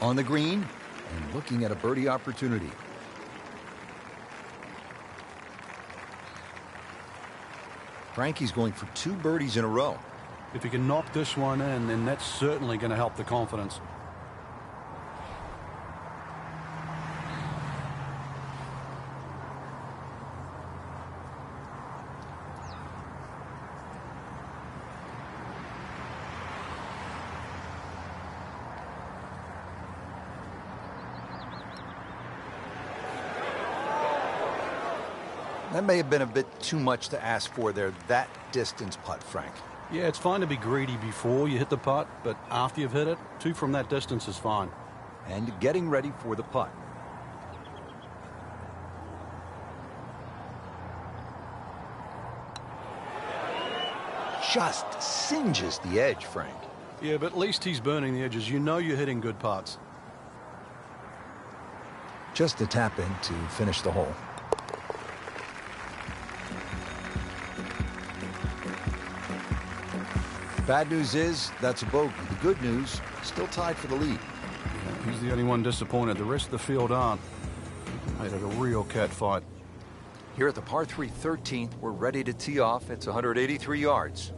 On the green and looking at a birdie opportunity. Frankie's going for 2 birdies in a row. If he can knock this one in, then that's certainly going to help the confidence. That may have been a bit too much to ask for there, that distance putt, Frank. Yeah, it's fine to be greedy before you hit the putt, but after you've hit it, 2 from that distance is fine. And getting ready for the putt. Just singes the edge, Frank. Yeah, but at least he's burning the edges. You know you're hitting good putts. Just a tap in to finish the hole. bad news is that's a bogey. The good news, still tied for the lead. Yeah, he's the only one disappointed. The rest of the field aren't. Made it a real catfight. Here at the par 3 13th, we're ready to tee off. It's 183 yards.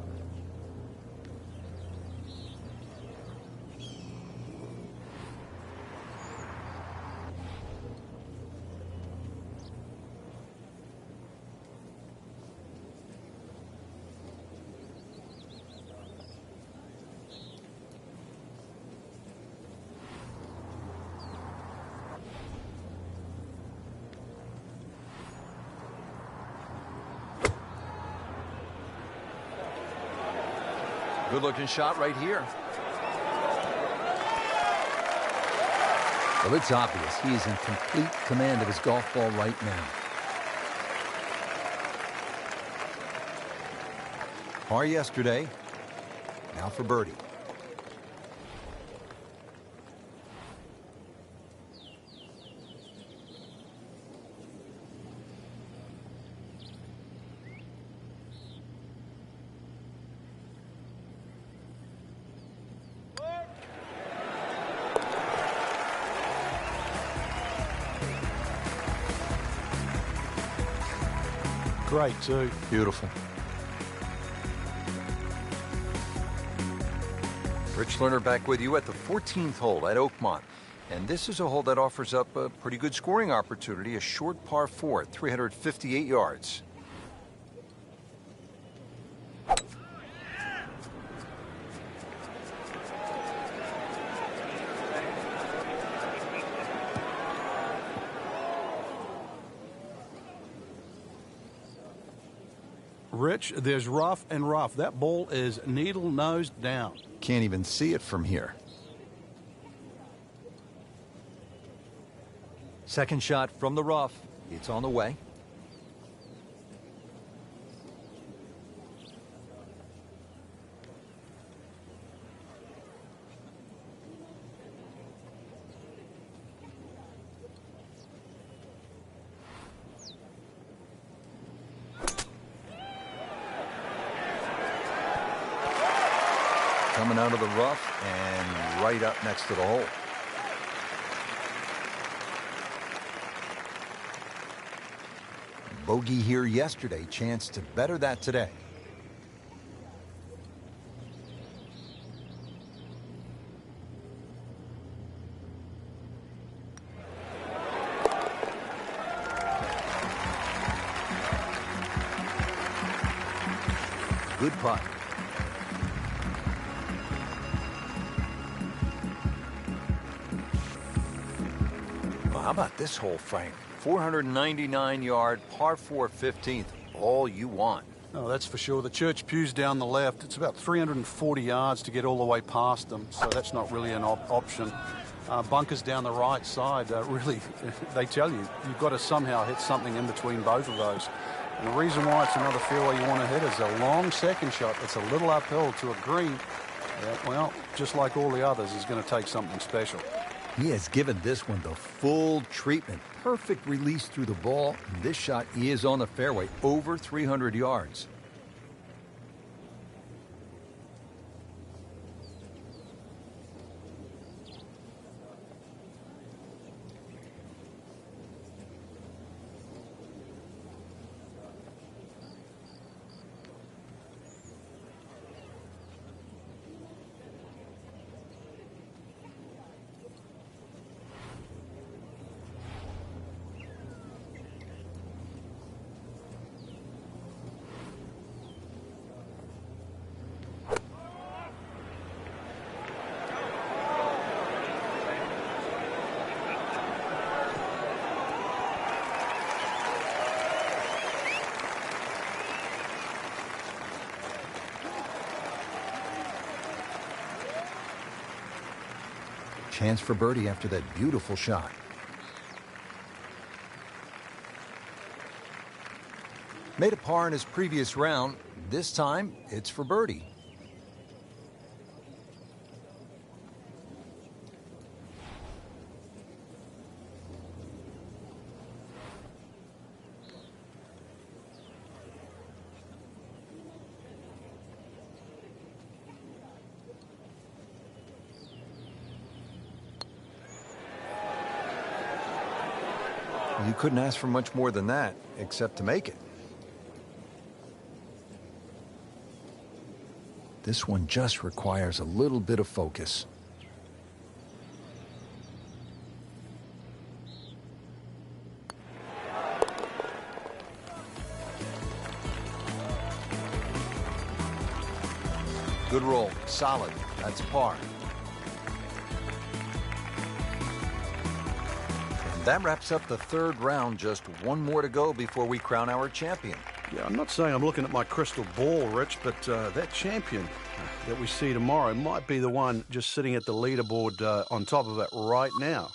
Good-looking shot right here. Well, it's obvious he is in complete command of his golf ball right now. Par yesterday, now for birdie. Great, too. Beautiful. Rich Lerner back with you at the 14th hole at Oakmont. And this is a hole that offers up a pretty good scoring opportunity, a short par 4 at 358 yards. Rich, there's rough and rough. That ball is needle nose down. Can't even see it from here. Second shot from the rough. It's on the way. Coming out of the rough and right up next to the hole. Bogey here yesterday, chance to better that today. Good putt. Well, how about this hole, Frank? 499-yard par 4 15th. All you want. Oh, that's for sure. The church pews down the left. It's about 340 yards to get all the way past them, so that's not really an option. Bunkers down the right side, really, they tell you, you've got to somehow hit something in between both of those. And the reason why it's another fairway you want to hit is a long second shot. It's a little uphill to a green. Well, just like all the others, is going to take something special. He has given this one the full treatment. Perfect release through the ball. And this shot is on the fairway, over 300 yards. Chance for birdie after that beautiful shot. Made a par in his previous round. This time, it's for birdie. You couldn't ask for much more than that, except to make it. This one just requires a little bit of focus. Good roll, solid, that's par. And that wraps up the third round, just one more to go before we crown our champion. Yeah, I'm not saying I'm looking at my crystal ball, Rich, but that champion that we see tomorrow might be the one just sitting at the leaderboard on top of it right now.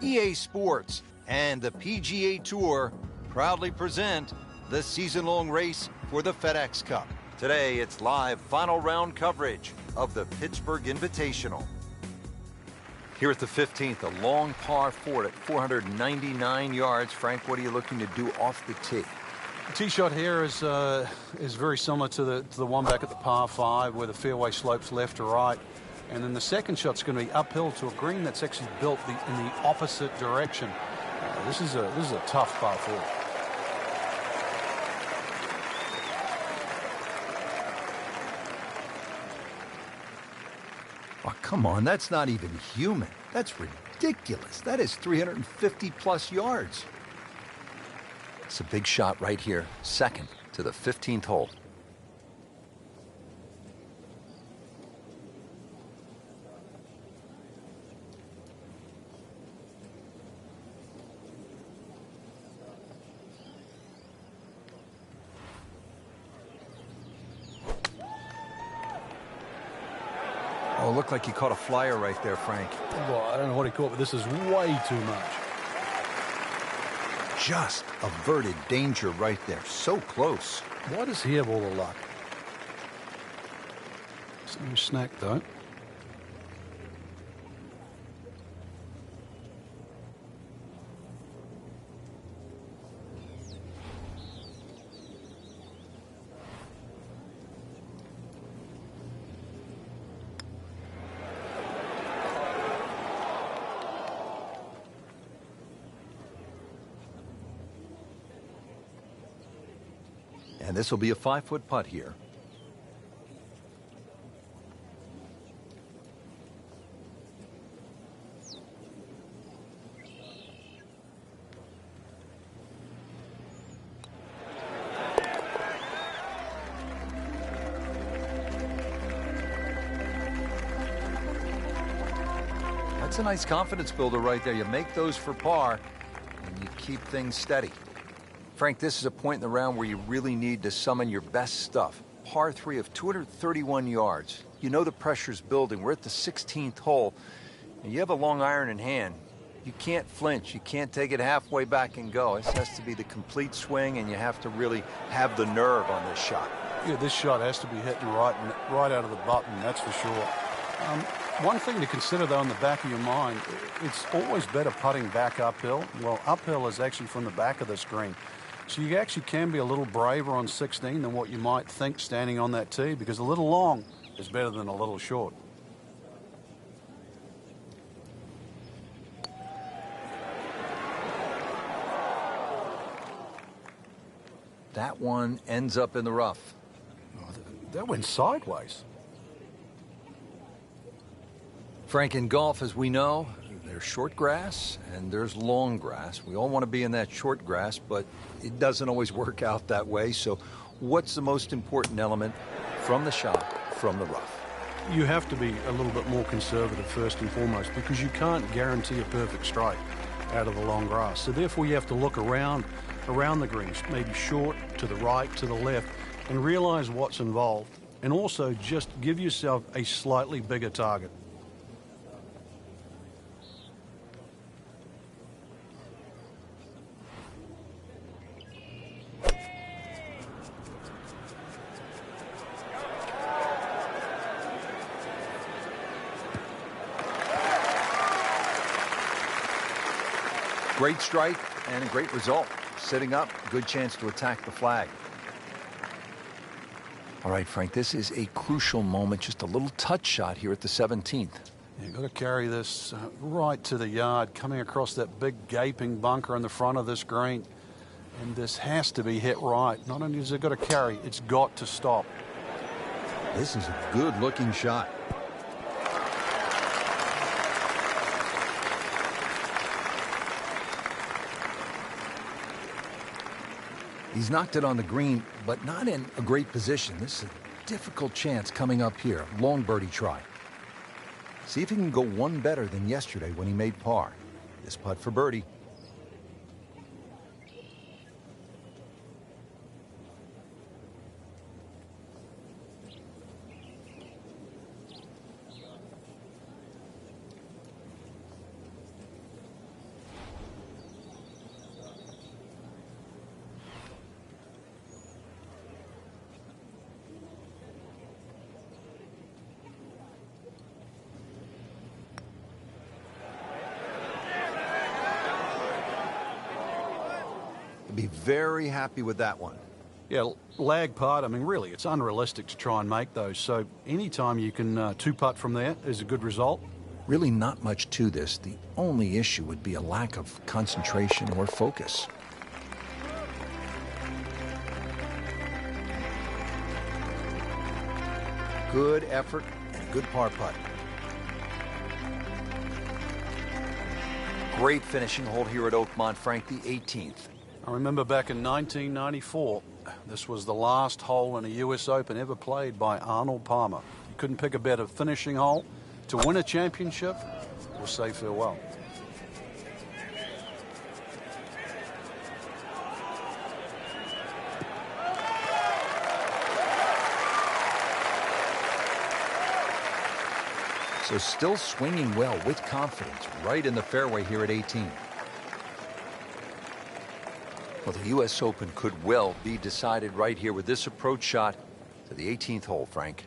EA Sports and the PGA Tour proudly present the season-long race for the FedEx Cup. Today, it's live final round coverage of the Pittsburgh Invitational. Here at the 15th, a long par 4 at 499 yards. Frank, what are you looking to do off the tee? The tee shot here is very similar to the one back at the par 5, where the fairway slopes left to right. And then the second shot's going to be uphill to a green that's actually built in the opposite direction. This is a tough par 4. Oh, come on, that's not even human. That's ridiculous. That is 350 plus yards. It's a big shot right here, second to the 15th hole. Oh, looked like he caught a flyer right there, Frank. Well, I don't know what he caught, but this is way too much. Just averted danger right there. So close. Why does he have all the luck? It's no snack, though. And this will be a 5-foot putt here. That's a nice confidence builder right there. You make those for par, and you keep things steady. Frank, this is a point in the round where you really need to summon your best stuff. Par 3 of 231 yards. You know the pressure's building. We're at the 16th hole, and you have a long iron in hand. You can't flinch. You can't take it halfway back and go. This has to be the complete swing, and you have to really have the nerve on this shot. Yeah, this shot has to be hitting right out of the button, that's for sure. One thing to consider, though, in the back of your mind, it's always better putting back uphill. Well, uphill is actually from the back of this green. So you actually can be a little braver on 16 than what you might think standing on that tee, because a little long is better than a little short. That one ends up in the rough. Oh, that went sideways. Frank, in golf, as we know, there There's short grass and there's long grass. We all want to be in that short grass, but it doesn't always work out that way. So what's the most important element from the shot, from the rough? You have to be a little bit more conservative first and foremost, because you can't guarantee a perfect strike out of the long grass. So therefore you have to look around the greens, maybe short, to the right, to the left, and realize what's involved. And also just give yourself a slightly bigger target. Great strike and a great result. Sitting up, good chance to attack the flag. All right, Frank, this is a crucial moment. Just a little touch shot here at the 17th. You've got to carry this right to the yard, coming across that big gaping bunker in the front of this green. And this has to be hit right. Not only has it got to carry, it's got to stop. This is a good-looking shot. He's knocked it on the green, but not in a great position. This is a difficult chance coming up here. Long birdie try. See if he can go one better than yesterday when he made par. This putt for birdie. Be very happy with that one. Yeah, lag putt, I mean, really, it's unrealistic to try and make those. So anytime you can two-putt from there is a good result. Really not much to this. The only issue would be a lack of concentration or focus. Good effort and a good par putt. Great finishing hole here at Oakmont, Frank, the 18th. I remember back in 1994, this was the last hole in a U.S. Open ever played by Arnold Palmer. You couldn't pick a better finishing hole to win a championship or say farewell. So still swinging well with confidence right in the fairway here at 18. Well, the U.S. Open could well be decided right here with this approach shot to the 18th hole, Frank.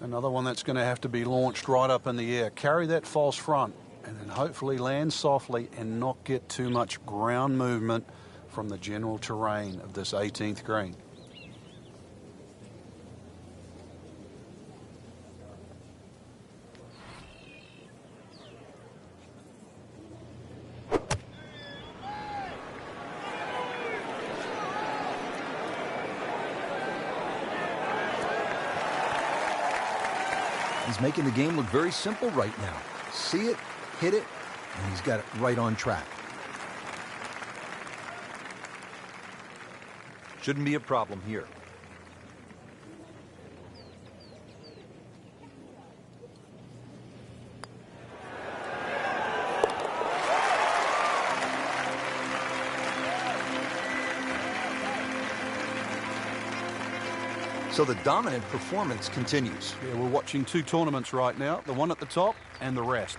Another one that's going to have to be launched right up in the air. Carry that false front and then hopefully land softly and not get too much ground movement from the general terrain of this 18th green. He's making the game look very simple right now. See it, hit it, and he's got it right on track. Shouldn't be a problem here. So the dominant performance continues. Yeah, we're watching two tournaments right now, the one at the top and the rest.